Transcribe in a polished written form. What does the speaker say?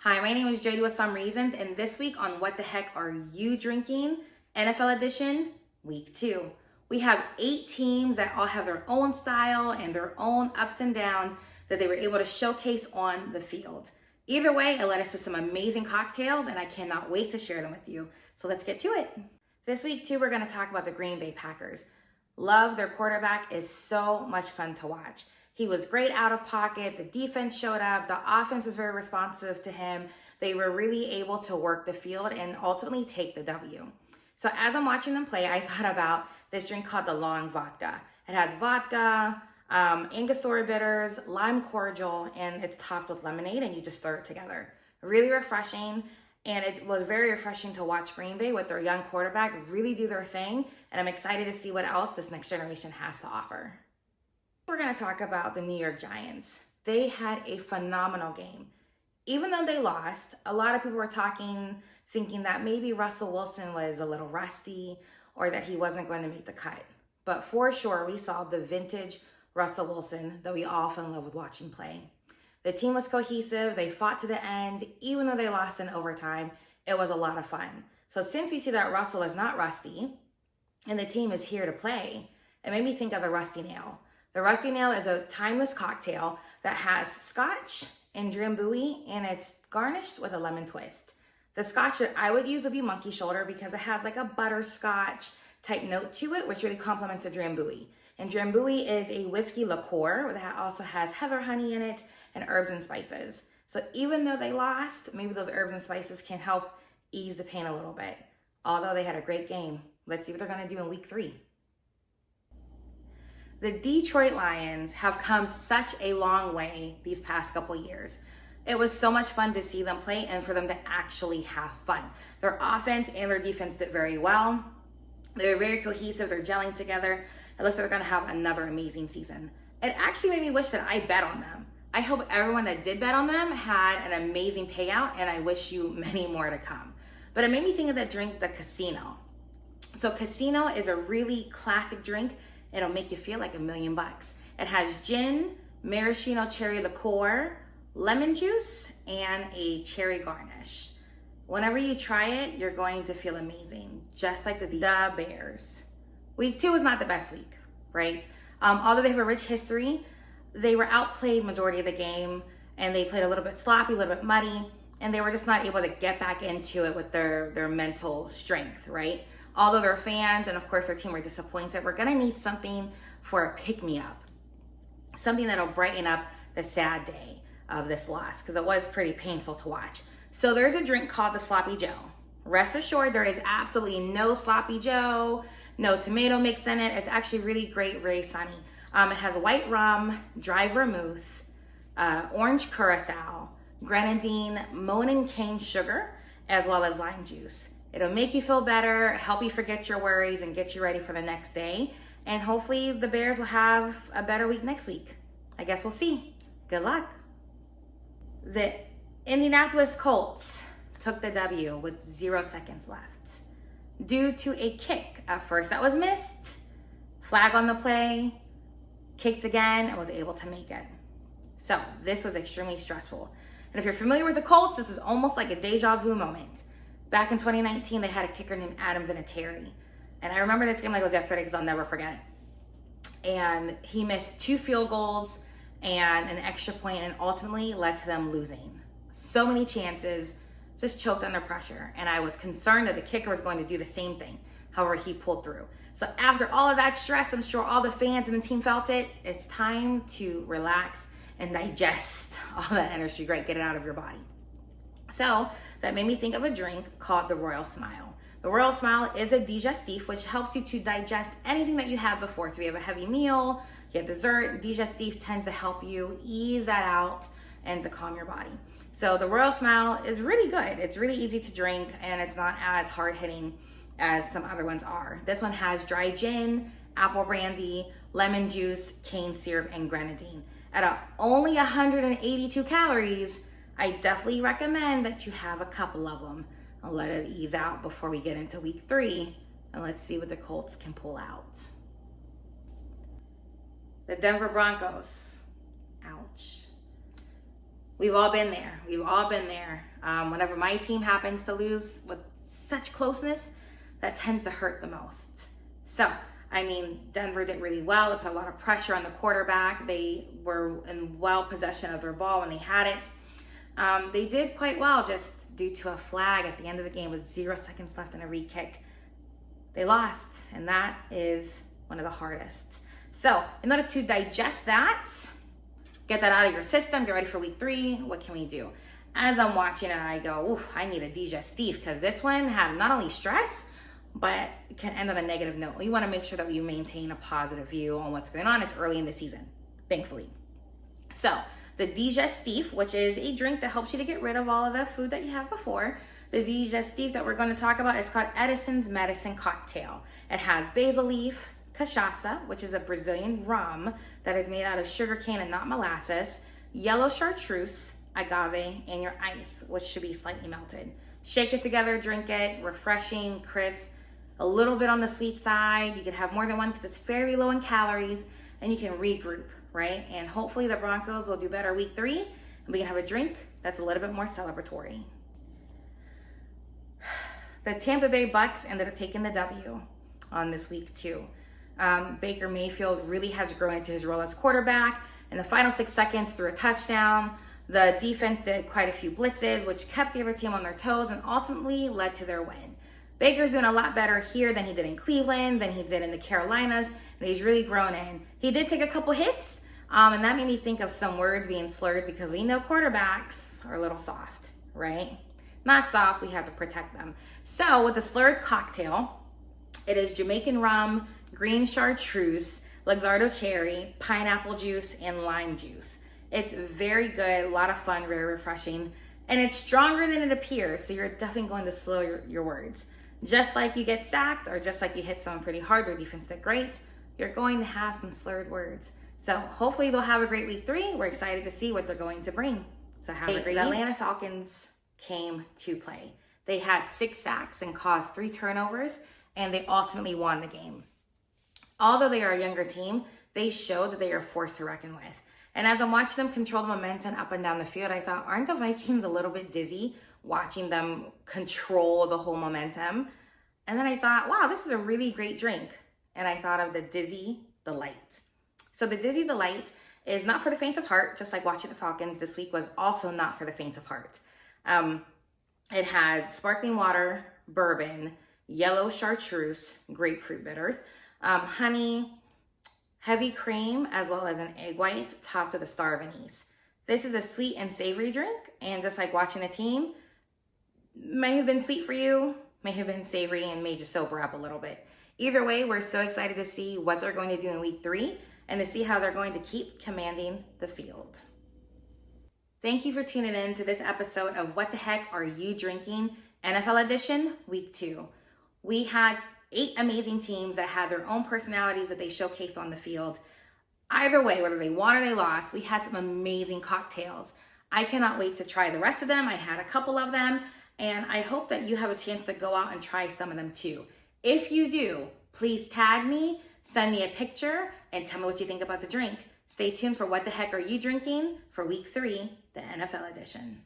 Hi, my name is Jody with Some Reasons, and this week on What the Heck Are You Drinking? NFL Edition, Week 2. We have 8 teams that all have their own style and their own ups and downs that they were able to showcase on the field. Either way, it led us to some amazing cocktails, and I cannot wait to share them with you. So let's get to it. This week, too, we're going to talk about the Green Bay Packers. Love their quarterback is so much fun to watch. He was great out of pocket. The defense showed up. The offense was very responsive to him. They were really able to work the field and ultimately take the W. So as I'm watching them play, I thought about this drink called the Long Vodka. It has vodka, Angostura bitters, lime cordial, and it's topped with lemonade, and you just stir it together. Really refreshing. And it was very refreshing to watch Green Bay with their young quarterback really do their thing. And I'm excited to see what else this next generation has to offer. We're going to talk about the New York Giants. They had a phenomenal game. Even though they lost, a lot of people were thinking that maybe Russell Wilson was a little rusty or that he wasn't going to make the cut. But for sure, we saw the vintage Russell Wilson that we all fell in love with watching play. The team was cohesive. They fought to the end. Even though they lost in overtime, it was a lot of fun. So since we see that Russell is not rusty and the team is here to play, it made me think of the Rusty Nail. The Rusty Nail is a timeless cocktail that has scotch and drambuie, and it's garnished with a lemon twist. The scotch that I would use would be Monkey Shoulder because it has like a butterscotch type note to it, which really complements the drambuie. And drambuie is a whiskey liqueur that also has heather honey in it and herbs and spices. So even though they lost, maybe those herbs and spices can help ease the pain a little bit. Although they had a great game. Let's see what they're going to do in week 3. The Detroit Lions have come such a long way these past couple years. It was so much fun to see them play and for them to actually have fun. Their offense and their defense did very well. They're very cohesive. They're gelling together. It looks like they're going to have another amazing season. It actually made me wish that I bet on them. I hope everyone that did bet on them had an amazing payout, and I wish you many more to come. But it made me think of the drink, the Casino. So Casino is a really classic drink. It'll make you feel like $1 million. It has gin, maraschino cherry liqueur, lemon juice, and a cherry garnish. Whenever you try it, you're going to feel amazing, just like the Bears. Week 2 is not the best week, right? Although they have a rich history, they were outplayed majority of the game, and they played a little bit sloppy, a little bit muddy, and they were just not able to get back into it with their mental strength, right? Although their fans and of course their team were disappointed, we're gonna need something for a pick-me-up. Something that'll brighten up the sad day of this loss, because it was pretty painful to watch. So there's a drink called the Sloppy Joe. Rest assured, there is absolutely no Sloppy Joe, no tomato mix in it. It's actually really great, very sunny. It has white rum, dry vermouth, orange curacao, grenadine, Monin cane sugar, as well as lime juice. It'll make you feel better, help you forget your worries, and get you ready for the next day. And hopefully the Bears will have a better week next week. I guess we'll see. Good luck. The Indianapolis Colts took the W with 0 seconds left due to a kick at first that was missed, flag on the play, kicked again, and was able to make it. So this was extremely stressful. And if you're familiar with the Colts, this is almost like a deja vu moment. Back in 2019, they had a kicker named Adam Vinatieri. And I remember this game like it was yesterday because I'll never forget it. And he missed 2 field goals and an extra point, and ultimately led to them losing. So many chances, just choked under pressure. And I was concerned that the kicker was going to do the same thing. However, he pulled through. So after all of that stress, I'm sure all the fans and the team felt it. It's time to relax and digest all that energy. Great, get it out of your body. So that made me think of a drink called the Royal Smile. The Royal Smile is a digestif, which helps you to digest anything that you have before. So if you have a heavy meal, you have dessert, digestif tends to help you ease that out and to calm your body. So the Royal Smile is really good. It's really easy to drink, and it's not as hard-hitting as some other ones are. This one has dry gin, apple brandy, lemon juice, cane syrup, and grenadine. At only 182 calories, I definitely recommend that you have a couple of them. I'll let it ease out before we get into week 3, and let's see what the Colts can pull out. The Denver Broncos. Ouch. We've all been there. We've all been there. Whenever my team happens to lose with such closeness, that tends to hurt the most. So, I mean, Denver did really well. They put a lot of pressure on the quarterback. They were in well possession of their ball when they had it. They did quite well just due to a flag at the end of the game with 0 seconds left in a re-kick. They lost, and that is one of the hardest. So, in order to digest that, get that out of your system, get ready for week 3, what can we do? As I'm watching it, I go, ooh, I need a digestif, because this one had not only stress, but it can end on a negative note. We want to make sure that we maintain a positive view on what's going on. It's early in the season, thankfully. So, the digestif, which is a drink that helps you to get rid of all of the food that you have before. The digestif that we're going to talk about is called Edison's Medicine Cocktail. It has basil leaf, cachaça, which is a Brazilian rum that is made out of sugarcane and not molasses, yellow chartreuse, agave, and your ice, which should be slightly melted. Shake it together, drink it, refreshing, crisp, a little bit on the sweet side. You can have more than one because it's very low in calories, and you can regroup, right? And hopefully the Broncos will do better week 3, and we can have a drink that's a little bit more celebratory. The Tampa Bay Bucks ended up taking the W on this week 2. Baker Mayfield really has grown into his role as quarterback. In the final 6 seconds, threw a touchdown. The defense did quite a few blitzes, which kept the other team on their toes and ultimately led to their win. Baker's doing a lot better here than he did in Cleveland, than he did in the Carolinas, and he's really grown in. He did take a couple hits, and that made me think of some words being slurred because we know quarterbacks are a little soft, right? Not soft, we have to protect them. So with the slurred cocktail, it is Jamaican rum, green chartreuse, Luxardo cherry, pineapple juice, and lime juice. It's very good, a lot of fun, very refreshing, and it's stronger than it appears, so you're definitely going to slow your words. Just like you get sacked or just like you hit someone pretty hard, your defense did great, you're going to have some slurred words. So hopefully they'll have a great week 3. We're excited to see what they're going to bring. So have a great week. The Atlanta Falcons came to play. They had 6 sacks and caused 3 turnovers, and they ultimately won the game. Although they are a younger team, they showed that they are a force to reckon with. And as I'm watching them control the momentum up and down the field, I thought, aren't the Vikings a little bit dizzy watching them control the whole momentum? And then I thought, wow, this is a really great drink. And I thought of the Dizzy Delight. So the Dizzy Delight is not for the faint of heart, just like watching the Falcons this week was also not for the faint of heart. It has sparkling water, bourbon, yellow chartreuse, grapefruit bitters, honey, heavy cream, as well as an egg white topped with a star of anise. This is a sweet and savory drink, and just like watching a team, may have been sweet for you, may have been savory, and may just sober up a little bit. Either way, we're so excited to see what they're going to do in week 3 and to see how they're going to keep commanding the field. Thank you for tuning in to this episode of What the Heck Are You Drinking? NFL Edition, Week 2. We had 8 amazing teams that had their own personalities that they showcased on the field. Either way, whether they won or they lost, we had some amazing cocktails. I cannot wait to try the rest of them. I had a couple of them, and I hope that you have a chance to go out and try some of them too. If you do, please tag me, send me a picture, and tell me what you think about the drink. Stay tuned for What the Heck Are You Drinking for Week 3, the NFL Edition.